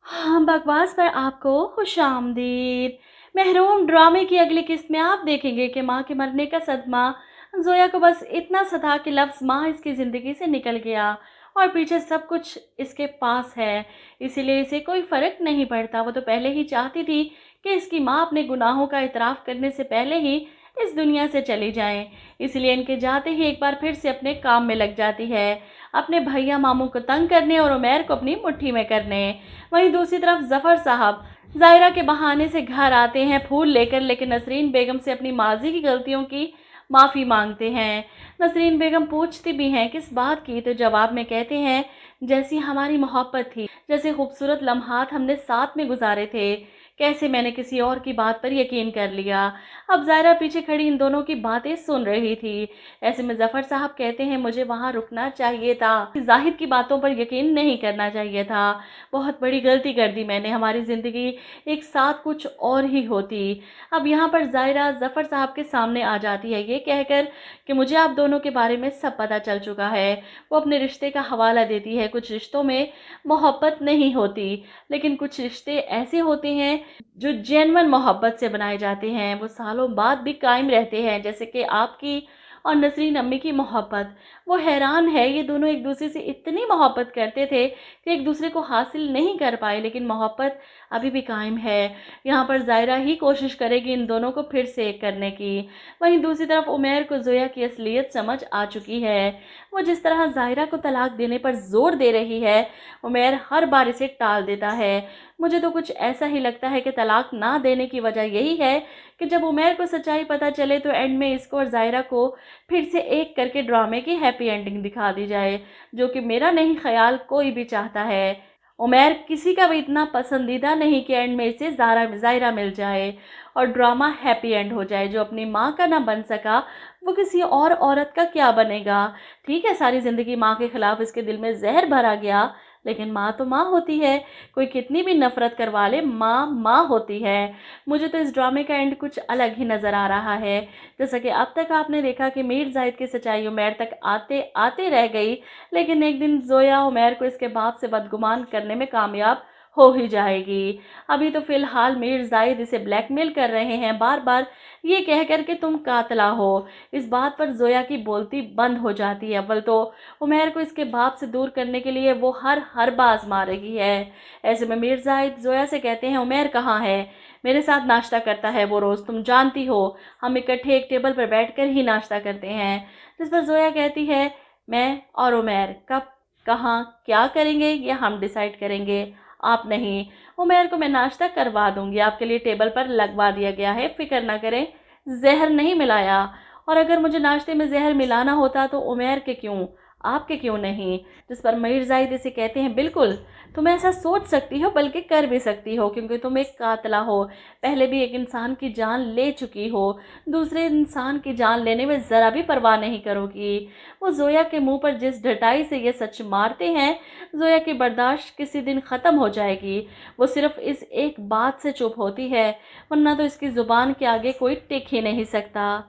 हाँ, बकवास पर आपको खुशामदीद। महरूम ड्रामे की अगली किस्त में आप देखेंगे कि माँ के मरने का सदमा ज़ोया को बस इतना सता कि लफ्ज़ माँ इसकी ज़िंदगी से निकल गया और पीछे सब कुछ इसके पास है। इसीलिए इसे कोई फ़र्क नहीं पड़ता। वो तो पहले ही चाहती थी कि इसकी माँ अपने गुनाहों का इतराफ़ करने से पहले ही इस दुनिया से चली जाएँ। इसलिए इनके जाते ही एक बार फिर से अपने काम में लग जाती है, अपने भैया मामू को तंग करने और उमैर को अपनी मुट्ठी में करने। वहीं दूसरी तरफ ज़फ़र साहब ज़ाहिरा के बहाने से घर आते हैं फूल लेकर, लेकिन नसरीन बेगम से अपनी माजी की गलतियों की माफ़ी मांगते हैं। नसरीन बेगम पूछती भी हैं किस बात की, तो जवाब में कहते हैं जैसी हमारी मोहब्बत थी, जैसे खूबसूरत लम्हात हमने साथ में गुजारे थे, कैसे मैंने किसी और की बात पर यकीन कर लिया। अब ज़ाहिरा पीछे खड़ी इन दोनों की बातें सुन रही थी। ऐसे में ज़फ़र साहब कहते हैं मुझे वहाँ रुकना चाहिए था, ज़ाहिद की बातों पर यकीन नहीं करना चाहिए था। बहुत बड़ी गलती कर दी मैंने, हमारी ज़िंदगी एक साथ कुछ और ही होती। अब यहाँ पर ज़ाहिरा ज़फ़र साहब के सामने आ जाती है ये कहकर कि मुझे आप दोनों के बारे में सब पता चल चुका है। वो अपने रिश्ते का हवाला देती है। कुछ रिश्तों में मोहब्बत नहीं होती, लेकिन कुछ रिश्ते ऐसे होते हैं जो जेन्युइन मोहब्बत से बनाए जाते हैं, वो सालों बाद भी कायम रहते हैं, जैसे कि आपकी और नसरीन अम्मी की मोहब्बत। वो हैरान है, ये दोनों एक दूसरे से इतनी मोहब्बत करते थे कि एक दूसरे को हासिल नहीं कर पाए, लेकिन मोहब्बत अभी भी कायम है। यहाँ पर ज़ाहिरा ही कोशिश करेगी इन दोनों को फिर से एक करने की। वहीं दूसरी तरफ उमैर को ज़ोया की असलियत समझ आ चुकी है। वो जिस तरह ज़ाहिरा को तलाक देने पर ज़ोर दे रही है, उमैर हर बार इसे टाल देता है। मुझे तो कुछ ऐसा ही लगता है कि तलाक ना देने की वजह यही है कि जब उमैर को सच्चाई पता चले तो एंड में इसको और ज़ाहिरा को फिर से एक करके ड्रामे की हैप्पी एंडिंग दिखा दी जाए, जो कि मेरा नहीं ख्याल कोई भी चाहता है। उमैर किसी का भी इतना पसंदीदा नहीं कि एंड में इसे ज़ाहिरा मिल जाए और ड्रामा हैप्पी एंड हो जाए। जो अपनी माँ का ना बन सका वो किसी और औरत का क्या बनेगा। ठीक है, सारी ज़िंदगी माँ के ख़िलाफ़ इसके दिल में जहर भरा गया, लेकिन माँ तो माँ होती है। कोई कितनी भी नफ़रत करवा ले, माँ माँ होती है। मुझे तो इस ड्रामे का एंड कुछ अलग ही नज़र आ रहा है। जैसा कि अब तक आपने देखा कि मीर ज़ाहिद की सच्चाई उमैर तक आते आते रह गई, लेकिन एक दिन ज़ोया उमैर को इसके बाप से बदगुमान करने में कामयाब हो ही जाएगी। अभी तो फ़िलहाल मीर ज़ाहिद इसे ब्लैकमेल कर रहे हैं, बार बार ये कह कर के तुम कातला हो। इस बात पर ज़ोया की बोलती बंद हो जाती है। अव्वल तो उमैर को इसके बाप से दूर करने के लिए वो हर बाज मार रही है। ऐसे में मीर ज़ाहिद ज़ोया से कहते हैं उमैर कहाँ है, मेरे साथ नाश्ता करता है वो रोज़, तुम जानती हो हम इकट्ठे एक टेबल पर बैठकर ही नाश्ता करते हैं। जिस पर ज़ोया कहती है मैं और उमैर कब कहाँ क्या करेंगे ये हम डिसाइड करेंगे, आप नहीं। उमैर को मैं नाश्ता करवा दूंगी, आपके लिए टेबल पर लगवा दिया गया है, फिक्र ना करें, जहर नहीं मिलाया। और अगर मुझे नाश्ते में जहर मिलाना होता तो उमैर के क्यों, आपके क्यों नहीं। जिस पर मीर ज़ाहिद इसे कहते हैं बिल्कुल, तुम ऐसा सोच सकती हो, बल्कि कर भी सकती हो, क्योंकि तुम एक कातला हो, पहले भी एक इंसान की जान ले चुकी हो, दूसरे इंसान की जान लेने में ज़रा भी परवाह नहीं करोगी। वो ज़ोया के मुंह पर जिस ढटाई से ये सच मारते हैं, ज़ोया की बर्दाश्त किसी दिन ख़त्म हो जाएगी। वो सिर्फ इस एक बात से चुप होती है, वरना तो इसकी ज़ुबान के आगे कोई टिक ही नहीं सकता।